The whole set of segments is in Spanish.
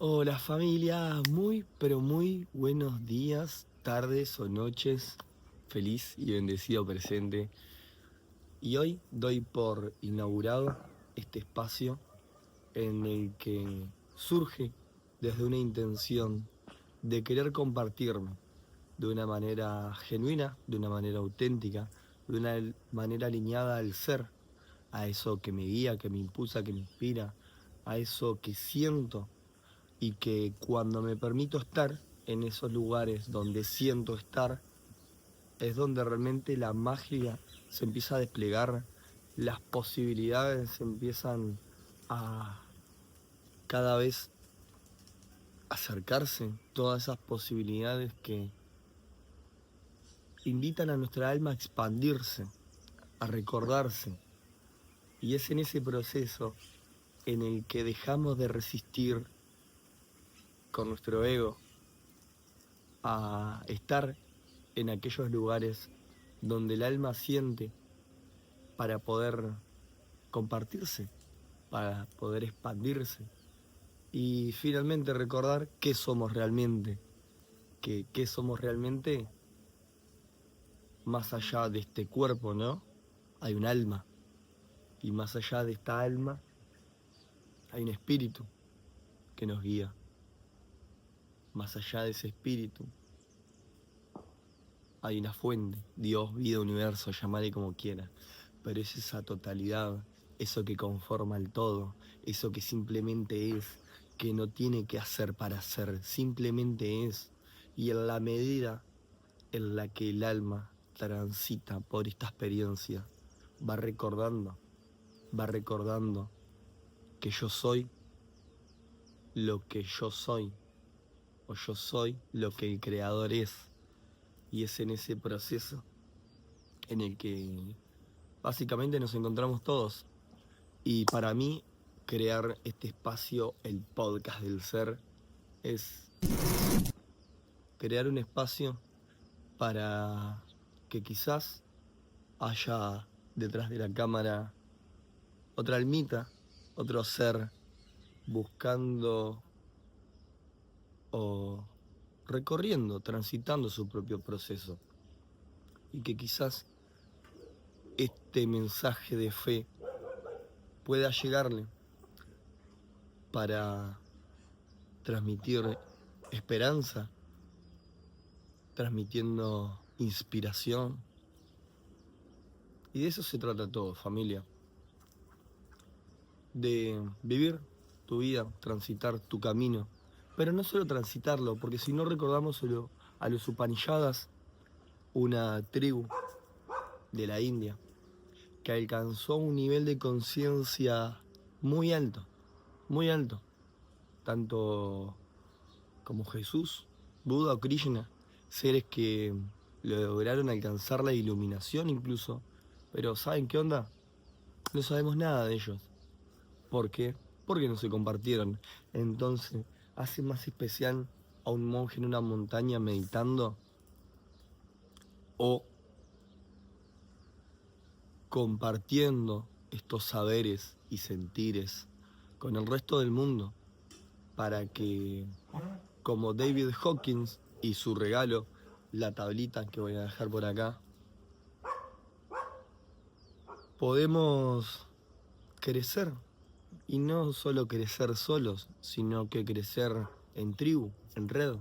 Hola familia, muy pero muy buenos días, tardes o noches, feliz y bendecido presente. Y hoy doy por inaugurado este espacio en el que surge desde una intención de querer compartirme de una manera genuina, de una manera auténtica, de una manera alineada al ser, a eso que me guía, que me impulsa, que me inspira, a eso que siento y que cuando me permito estar en esos lugares donde siento estar, es donde realmente la magia se empieza a desplegar, las posibilidades se empiezan a cada vez acercarse, todas esas posibilidades que invitan a nuestra alma a expandirse, a recordarse. Y es en ese proceso en el que dejamos de resistir con nuestro ego a estar en aquellos lugares donde el alma siente para poder compartirse, para poder expandirse y finalmente recordar qué somos realmente, que qué somos realmente más allá de este cuerpo, ¿no? Hay un alma y más allá de esta alma hay un espíritu que nos guía. Más allá de ese espíritu hay una fuente, Dios, vida, universo, llamale como quiera, pero es esa totalidad, eso que conforma el todo, eso que simplemente es, que no tiene que hacer para ser, simplemente es, y en la medida en la que el alma transita por esta experiencia, va recordando, va recordando que yo soy lo que yo soy, o yo soy lo que el creador es, y es en ese proceso en el que básicamente nos encontramos todos. Y para mí, crear este espacio, el podcast del ser, es eso, crear un espacio para que quizás haya detrás de la cámara otra almita, otro ser buscando o recorriendo, transitando su propio proceso. Y que quizás este mensaje de fe pueda llegarle para transmitir esperanza, transmitiendo inspiración. Y de eso se trata todo, familia. De vivir tu vida, transitar tu camino. Pero no solo transitarlo, porque si no recordamos solo a los Upanishadas, una tribu de la India, que alcanzó un nivel de conciencia muy alto, tanto como Jesús, Buda o Krishna, seres que lograron alcanzar la iluminación incluso, pero ¿saben qué onda? No sabemos nada de ellos. ¿Por qué? Porque no se compartieron. Entonces, hace más especial a un monje en una montaña meditando o compartiendo estos saberes y sentires con el resto del mundo para que, como David Hawkins y su regalo, la tablita que voy a dejar por acá, podemos crecer. Y no solo crecer solos, sino que crecer en tribu, en red.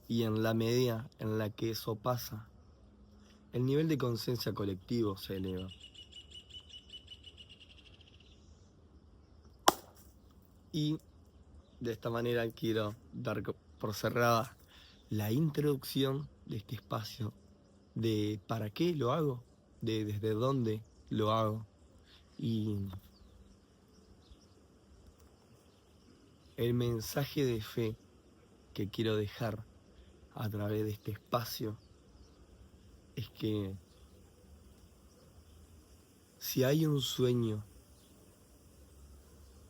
Y en la medida en la que eso pasa, el nivel de conciencia colectivo se eleva. Y de esta manera quiero dar por cerrada la introducción de este espacio, de para qué lo hago, de desde dónde lo hago. Y el mensaje de fe que quiero dejar a través de este espacio es que si hay un sueño,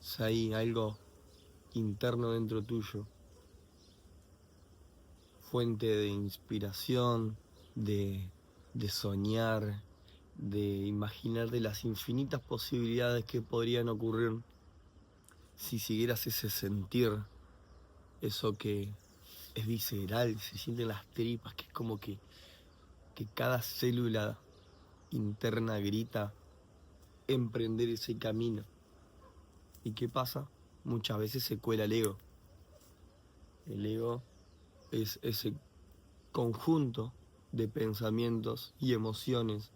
si hay algo interno dentro tuyo, fuente de inspiración, de soñar, de imaginar de las infinitas posibilidades que podrían ocurrir si siguieras ese sentir, eso que es visceral, se sienten las tripas, que es como que cada célula interna grita emprender ese camino. ¿Y qué pasa? Muchas veces se cuela el ego. El ego es ese conjunto de pensamientos y emociones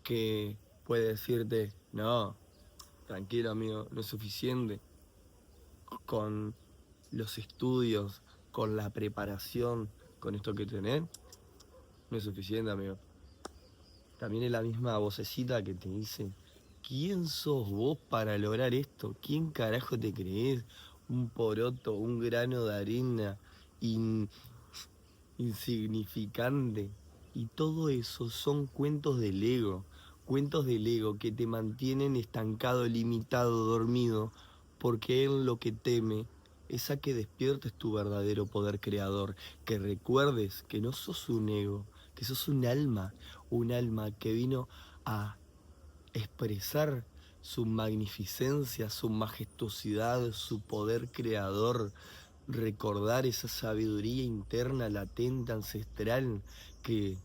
que puede decirte, no, tranquilo amigo, no es suficiente con los estudios, con la preparación, con esto que tenés, no es suficiente amigo. También es la misma vocecita que te dice, ¿quién sos vos para lograr esto? ¿Quién carajo te crees? Un poroto, un grano de arena in- insignificante. Y todo eso son cuentos del ego que te mantienen estancado, limitado, dormido, porque él lo que teme es a que despiertes tu verdadero poder creador, que recuerdes que no sos un ego, que sos un alma que vino a expresar su magnificencia, su majestuosidad, su poder creador, recordar esa sabiduría interna, latente, ancestral, que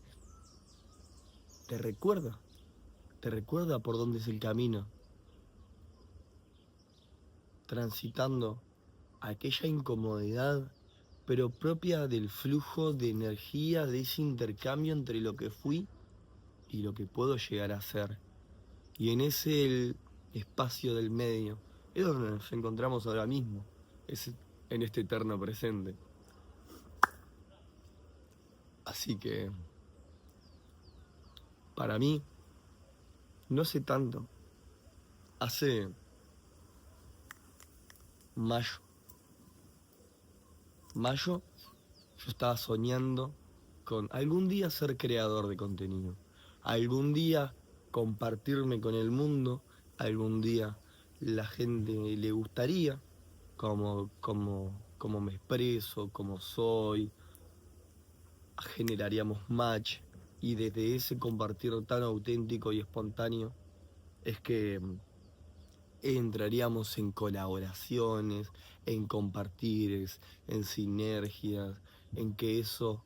te recuerda por dónde es el camino, transitando aquella incomodidad, pero propia del flujo de energía, de ese intercambio entre lo que fui y lo que puedo llegar a ser. Y en ese espacio del medio es donde nos encontramos ahora mismo, es en este eterno presente. Así que, para mí, no hace tanto, hace mayo, yo estaba soñando con algún día ser creador de contenido, algún día compartirme con el mundo, algún día la gente le gustaría como me expreso, como soy, generaríamos match y desde ese compartir tan auténtico y espontáneo es que entraríamos en colaboraciones, en compartires, en sinergias, en que eso,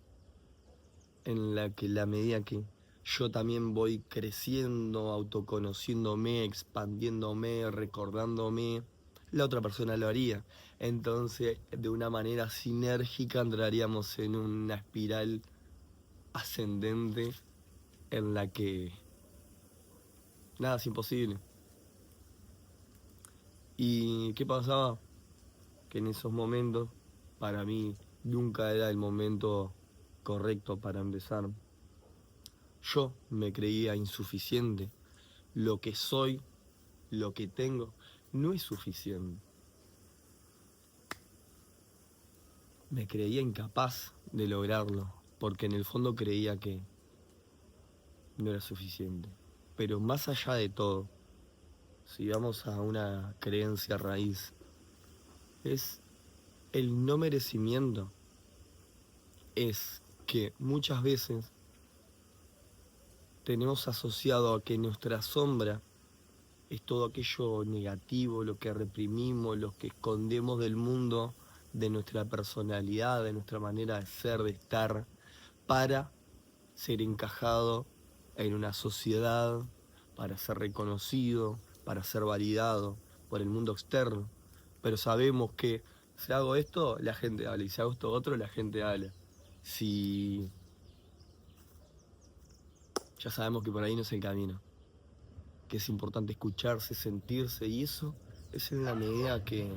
en la medida que yo también voy creciendo, autoconociéndome, expandiéndome, recordándome, la otra persona lo haría. Entonces, de una manera sinérgica entraríamos en una espiral ascendente en la que nada es imposible. ¿Y qué pasaba? Que en esos momentos, para mí, nunca era el momento correcto para empezar. Yo me creía insuficiente. Lo que soy, lo que tengo, no es suficiente. Me creía incapaz de lograrlo, porque en el fondo creía que no era suficiente. Pero más allá de todo, si vamos a una creencia raíz, es el no merecimiento. Es que muchas veces tenemos asociado a que nuestra sombra es todo aquello negativo, lo que reprimimos, lo que escondemos del mundo, de nuestra personalidad, de nuestra manera de ser, de estar, para ser encajado en una sociedad, para ser reconocido, para ser validado por el mundo externo. Pero sabemos que si hago esto, la gente habla, y si hago esto otro, la gente habla. Si ya sabemos que por ahí no es el camino, que es importante escucharse, sentirse, y eso es en la medida que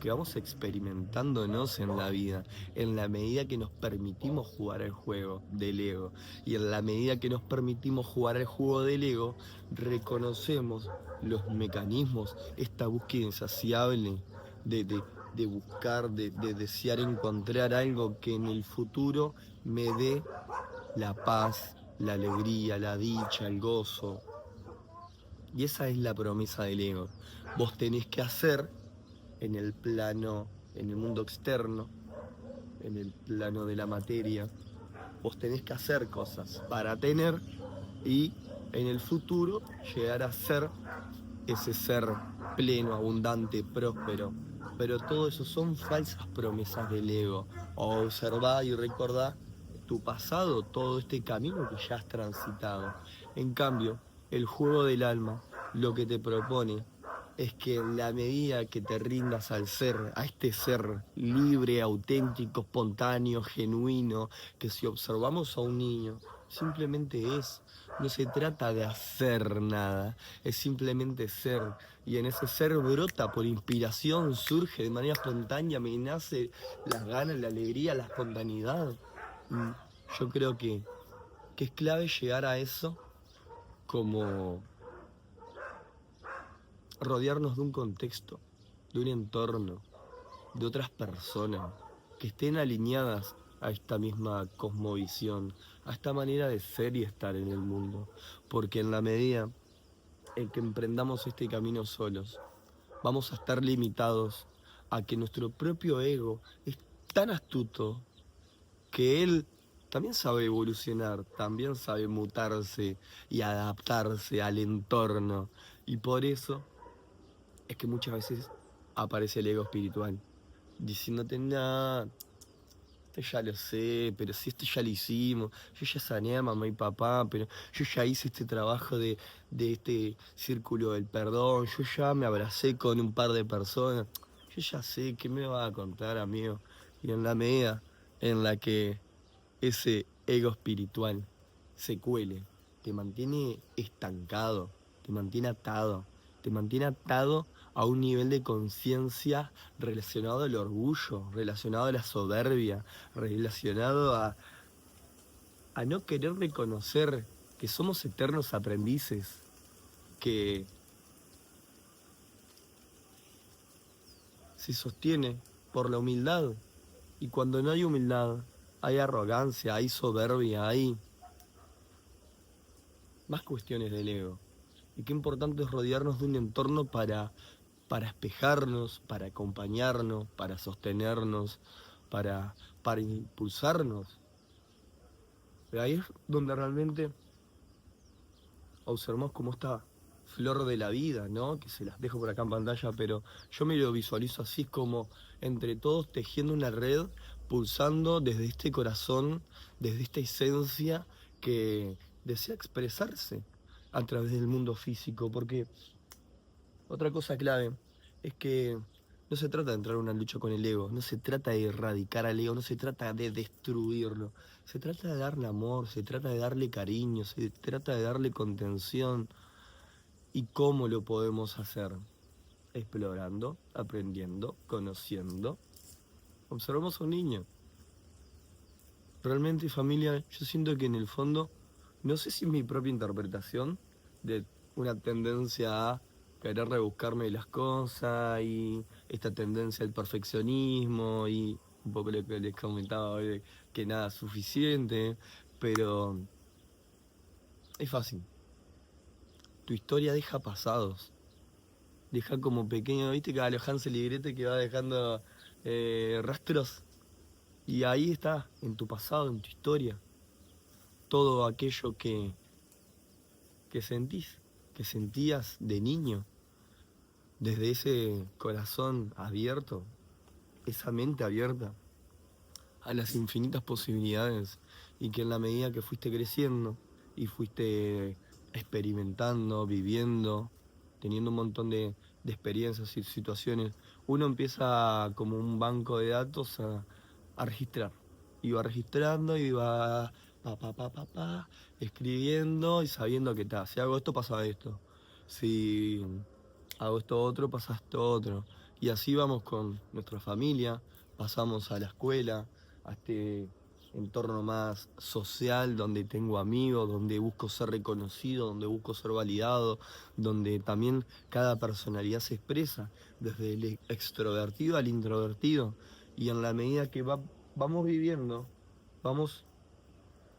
vamos experimentándonos en la vida, en la medida que nos permitimos jugar el juego del ego, y en la medida que nos permitimos jugar el juego del ego, reconocemos los mecanismos, esta búsqueda insaciable de buscar, de desear encontrar algo que en el futuro me dé la paz, la alegría, la dicha, el gozo. Y esa es la promesa del ego. Vos tenés que hacer en el plano, en el mundo externo, en el plano de la materia, vos tenés que hacer cosas para tener y en el futuro llegar a ser ese ser pleno, abundante, próspero. Pero todo eso son falsas promesas del ego. Observá y recordá tu pasado, todo este camino que ya has transitado. En cambio, el juego del alma lo que te propone es que en la medida que te rindas al ser, a este ser libre, auténtico, espontáneo, genuino, que si observamos a un niño, simplemente es. No se trata de hacer nada, es simplemente ser. Y en ese ser brota por inspiración, surge de manera espontánea, me nace las ganas, la alegría, la espontaneidad. Y yo creo que es clave llegar a eso como rodearnos de un contexto, de un entorno, de otras personas que estén alineadas a esta misma cosmovisión, a esta manera de ser y estar en el mundo. Porque en la medida en que emprendamos este camino solos, vamos a estar limitados a que nuestro propio ego es tan astuto que él también sabe evolucionar, también sabe mutarse y adaptarse al entorno. Y por eso es que muchas veces aparece el ego espiritual, diciéndote, nada, esto ya lo sé, pero si esto ya lo hicimos, yo ya sané a mamá y papá, pero yo ya hice este trabajo de este círculo del perdón, yo ya me abracé con un par de personas, yo ya sé qué me va a contar, amigo. Y en la medida en la que ese ego espiritual se cuele, te mantiene estancado, te mantiene atado a un nivel de conciencia relacionado al orgullo, relacionado a la soberbia, relacionado a no querer reconocer que somos eternos aprendices, que se sostiene por la humildad. Y cuando no hay humildad, hay arrogancia, hay soberbia, hay más cuestiones del ego. Y qué importante es rodearnos de un entorno para espejarnos, para acompañarnos, para sostenernos, para impulsarnos. Pero ahí es donde realmente observamos cómo esta flor de la vida, ¿no? Que se las dejo por acá en pantalla, pero yo me lo visualizo así como entre todos tejiendo una red, pulsando desde este corazón, desde esta esencia que desea expresarse a través del mundo físico, porque otra cosa clave es que no se trata de entrar en una lucha con el ego, no se trata de erradicar al ego, no se trata de destruirlo, se trata de darle amor, se trata de darle cariño, se trata de darle contención. ¿Y cómo lo podemos hacer? Explorando, aprendiendo, conociendo. Observamos a un niño. Realmente, familia, yo siento que en el fondo, no sé si es mi propia interpretación de una tendencia a querer rebuscarme las cosas y esta tendencia al perfeccionismo y un poco lo que les comentaba hoy de que nada es suficiente, pero es fácil. Tu historia deja pasados, deja como pequeño, viste que a los Hansel y Gretel que va dejando rastros y ahí está, en tu pasado, en tu historia, todo aquello que sentís, que sentías de niño, desde ese corazón abierto, esa mente abierta a las infinitas posibilidades y que en la medida que fuiste creciendo y fuiste experimentando, viviendo, teniendo un montón de experiencias y situaciones, uno empieza como un banco de datos a registrar. Y va registrando y va escribiendo y sabiendo que está. Si hago esto, pasa esto. Si hago esto otro, pasa esto otro. Y así vamos con nuestra familia, pasamos a la escuela, a este entorno más social, donde tengo amigos, donde busco ser reconocido, donde busco ser validado, donde también cada personalidad se expresa, desde el extrovertido al introvertido. Y en la medida que vamos viviendo, vamos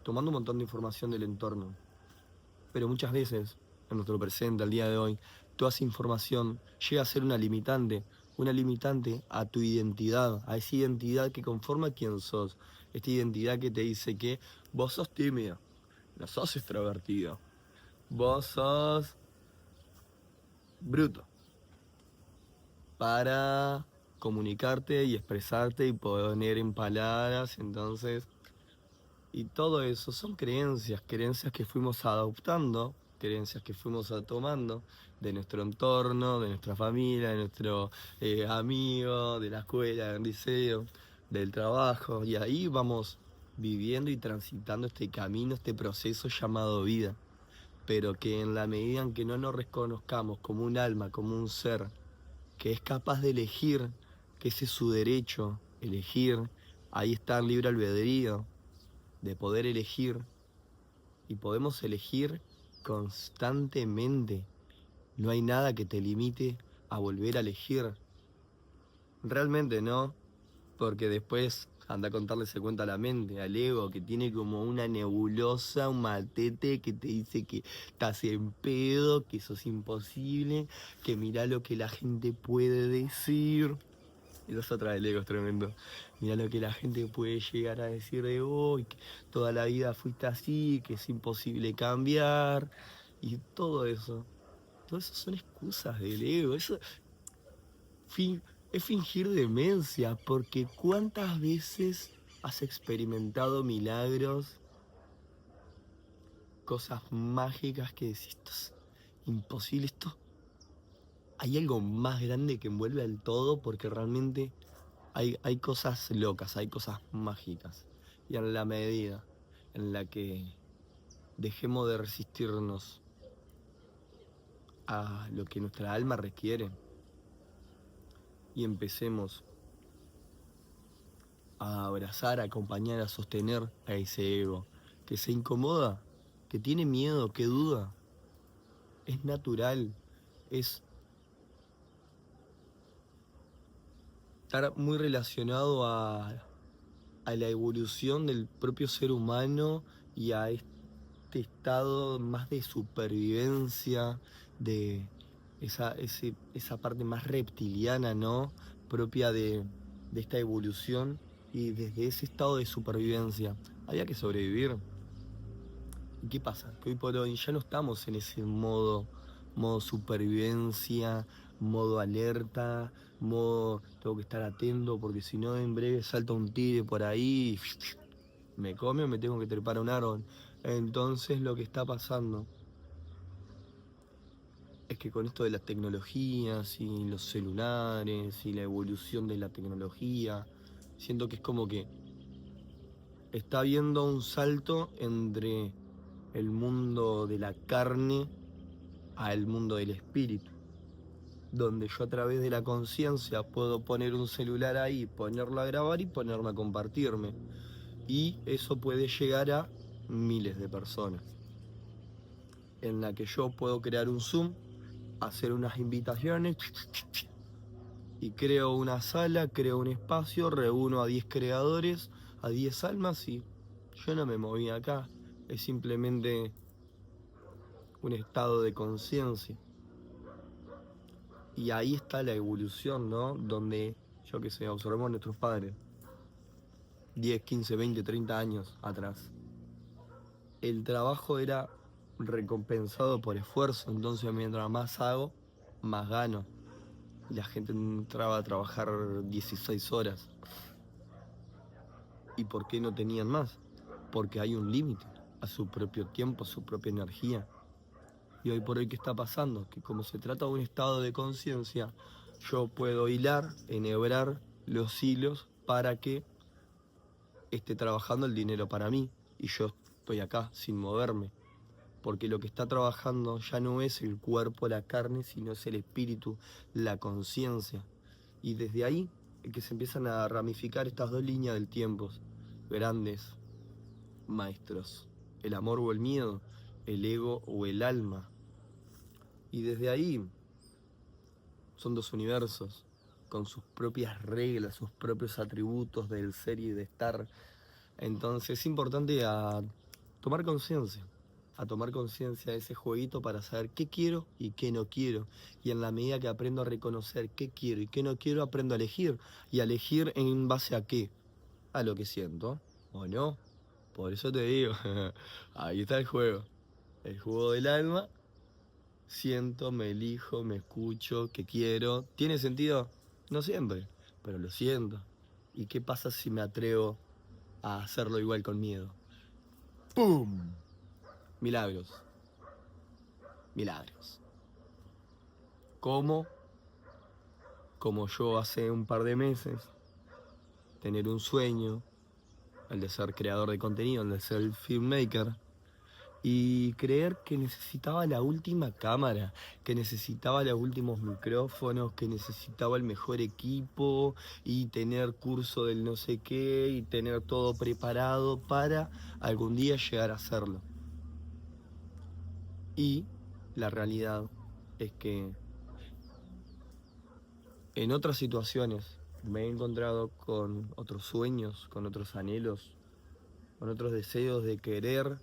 tomando un montón de información del entorno. Pero muchas veces, en nuestro presente, al día de hoy, toda esa información llega a ser una limitante a tu identidad, a esa identidad que conforma quién sos, esta identidad que te dice que vos sos tímido, no sos extrovertido, vos sos bruto para comunicarte y expresarte y poner en palabras, entonces, y todo eso son creencias, creencias que fuimos adoptando, creencias que fuimos tomando de nuestro entorno, de nuestra familia, de nuestro amigo, de la escuela, del liceo, del trabajo, y ahí vamos viviendo y transitando este camino, este proceso llamado vida, pero que en la medida en que no nos reconozcamos como un alma, como un ser, que es capaz de elegir, que ese es su derecho, elegir, ahí está el libre albedrío, de poder elegir, y podemos elegir constantemente. No hay nada que te limite a volver a elegir. Realmente no, porque después anda a contarle ese cuento a la mente, al ego, que tiene como una nebulosa, un matete que te dice que estás en pedo, que sos imposible, que mirá lo que la gente puede decir. Esa es otra del ego, es tremendo. Mirá lo que la gente puede llegar a decir de vos, que toda la vida fuiste así, que es imposible cambiar, y todo eso. Todo eso son excusas del ego. Eso fin- es fingir demencia, porque ¿cuántas veces has experimentado milagros, cosas mágicas que decís, esto es imposible, esto? Hay algo más grande que envuelve al todo, porque realmente hay cosas locas, hay cosas mágicas. Y en la medida en la que dejemos de resistirnos a lo que nuestra alma requiere y empecemos a abrazar, a acompañar, a sostener a ese ego que se incomoda, que tiene miedo, que duda, es natural, es estar muy relacionado a la evolución del propio ser humano y a este estado más de supervivencia, de esa parte más reptiliana, ¿no? Propia de esta evolución, y desde ese estado de supervivencia había que sobrevivir. ¿Y qué pasa? Que hoy por hoy ya no estamos en ese modo supervivencia, modo alerta, modo tengo que estar atento porque si no en breve salta un tigre por ahí y me come o me tengo que trepar a un árbol. Entonces lo que está pasando es que con esto de las tecnologías y los celulares y la evolución de la tecnología, siento que es como que está habiendo un salto entre el mundo de la carne al mundo del espíritu, donde yo a través de la conciencia puedo poner un celular ahí, ponerlo a grabar y ponerme a compartirme. Y eso puede llegar a miles de personas, en la que yo puedo crear un Zoom, hacer unas invitaciones y creo una sala, creo un espacio, reúno a 10 creadores, a 10 almas y yo no me moví acá. Es simplemente un estado de conciencia. Y ahí está la evolución, ¿no? Donde, yo qué sé, observamos a nuestros padres, 10, 15, 20, 30 años atrás. El trabajo era recompensado por esfuerzo, entonces mientras más hago, más gano. Y la gente entraba a trabajar 16 horas. ¿Y por qué no tenían más? Porque hay un límite a su propio tiempo, a su propia energía. Y hoy por hoy, ¿qué está pasando? Que como se trata de un estado de conciencia, yo puedo hilar, enhebrar los hilos para que esté trabajando el dinero para mí y yo estoy acá sin moverme. Porque lo que está trabajando ya no es el cuerpo, la carne, sino es el espíritu, la conciencia. Y desde ahí es que se empiezan a ramificar estas dos líneas del tiempo, grandes maestros, el amor o el miedo, el ego o el alma. Y desde ahí son dos universos con sus propias reglas, sus propios atributos del ser y de estar. Entonces es importante tomar conciencia, a tomar conciencia de ese jueguito para saber qué quiero y qué no quiero. Y en la medida que aprendo a reconocer qué quiero y qué no quiero, aprendo a elegir. Y a elegir en base a qué, a lo que siento, ¿o no? Por eso te digo, ahí está el juego del alma. Siento, me elijo, me escucho, qué quiero. ¿Tiene sentido? No siempre. pero lo siento. ¿Y qué pasa si me atrevo a hacerlo igual con miedo? ¡Pum! Milagros. Milagros. ¿Cómo? Como yo hace un par de meses, tener un sueño, el de ser creador de contenido, el de ser filmmaker, y creer que necesitaba la última cámara, que necesitaba los últimos micrófonos, que necesitaba el mejor equipo y tener curso del no sé qué y tener todo preparado para algún día llegar a hacerlo. Y la realidad es que en otras situaciones me he encontrado con otros sueños, con otros anhelos, con otros deseos de querer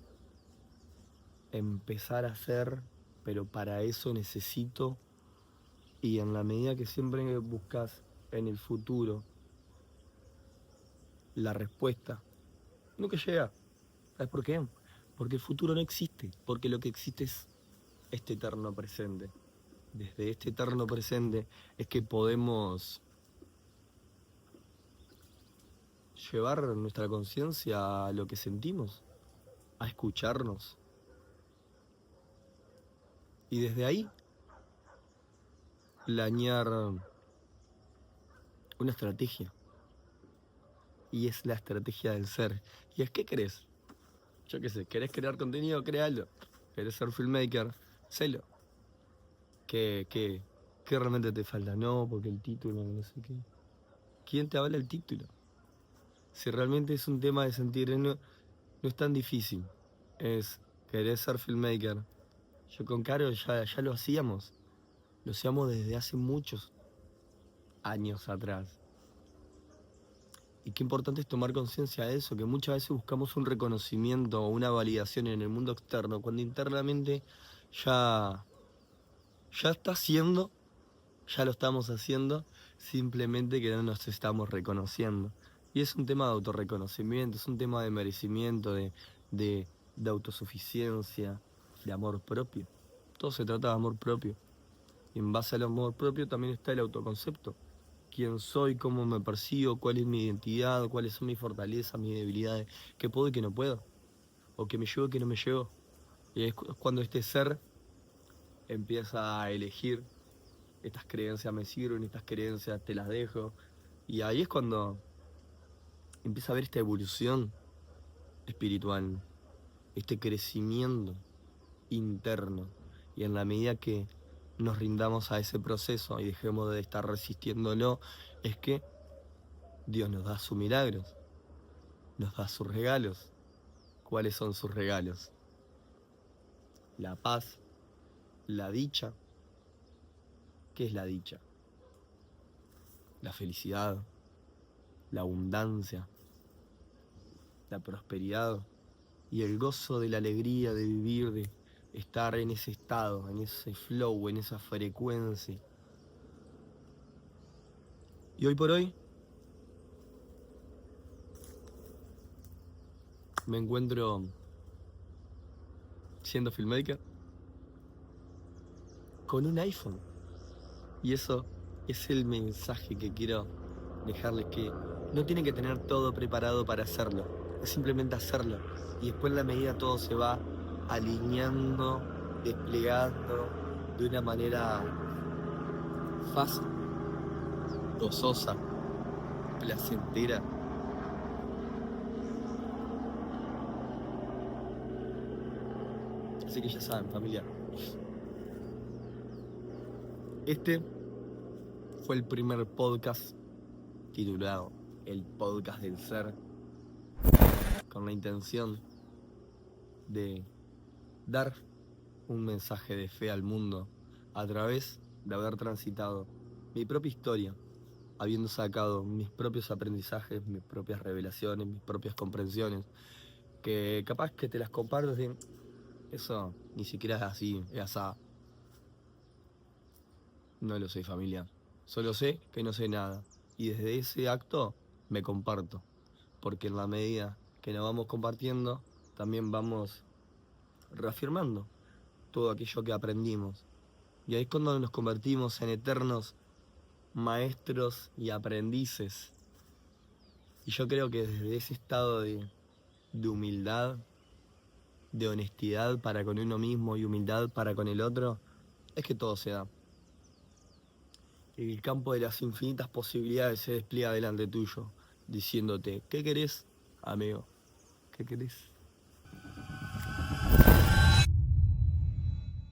empezar a hacer, pero para eso necesito, y en la medida que siempre buscas en el futuro la respuesta, nunca llega. ¿Sabes por qué? Porque el futuro no existe, porque lo que existe es este eterno presente. Desde este eterno presente es que podemos llevar nuestra conciencia a lo que sentimos, a escucharnos. Y desde ahí, planear una estrategia. Y es la estrategia del ser. ¿Y es qué querés? Yo qué sé, ¿querés crear contenido? Créalo. ¿Querés ser filmmaker? Sélo. ¿Qué realmente te falta? No, porque el título, no sé qué. ¿Quién te habla el título? Si realmente es un tema de sentir, no es tan difícil. Es querer ser filmmaker. Yo con Caro ya lo hacíamos. Lo hacíamos desde hace muchos años atrás. Y qué importante es tomar conciencia de eso, que muchas veces buscamos un reconocimiento o una validación en el mundo externo, cuando internamente ya, ya está haciendo, ya lo estamos haciendo, simplemente que no nos estamos reconociendo. Y es un tema de autorreconocimiento, es un tema de merecimiento, de, de autosuficiencia, de amor propio. Todo se trata de amor propio. Y en base al amor propio también está el autoconcepto. Quién soy, cómo me percibo, cuál es mi identidad, cuáles son mis fortalezas, mis debilidades, qué puedo y qué no puedo, o qué me llevo y qué no me llevo. Y es cuando este ser empieza a elegir, estas creencias me sirven, estas creencias te las dejo. Y ahí es cuando empieza a haber esta evolución espiritual, este crecimiento interno. Y en la medida que nos rindamos a ese proceso y dejemos de estar resistiéndolo, es que Dios nos da sus milagros, nos da sus regalos. ¿Cuáles son sus regalos? La paz, la dicha. ¿Qué es la dicha? La felicidad, la abundancia, la prosperidad y el gozo de la alegría de vivir, de estar en ese estado, en ese flow, en esa frecuencia. Y hoy por hoy me encuentro siendo filmmaker con un iPhone. Y eso es el mensaje que quiero dejarles, que no tienen que tener todo preparado para hacerlo, es simplemente hacerlo. Y después en la medida todo se va alineando, desplegando de una manera fácil, gozosa, placentera. Así que ya saben, familia. Este fue el primer podcast titulado El Podcast del Ser, con la intención de dar un mensaje de fe al mundo a través de haber transitado mi propia historia, habiendo sacado mis propios aprendizajes, mis propias revelaciones, mis propias comprensiones, que capaz que te las comparto de eso ni siquiera es así, es asá. No lo sé, familia. Solo sé que no sé nada. Y desde ese acto me comparto. Porque en la medida que nos vamos compartiendo, también vamos reafirmando todo aquello que aprendimos. Y ahí es cuando nos convertimos en eternos maestros y aprendices. Y yo creo que desde ese estado de humildad, de honestidad para con uno mismo y humildad para con el otro, es que todo se da. El campo de las infinitas posibilidades se despliega delante tuyo, diciéndote, ¿qué querés, amigo? ¿Qué querés?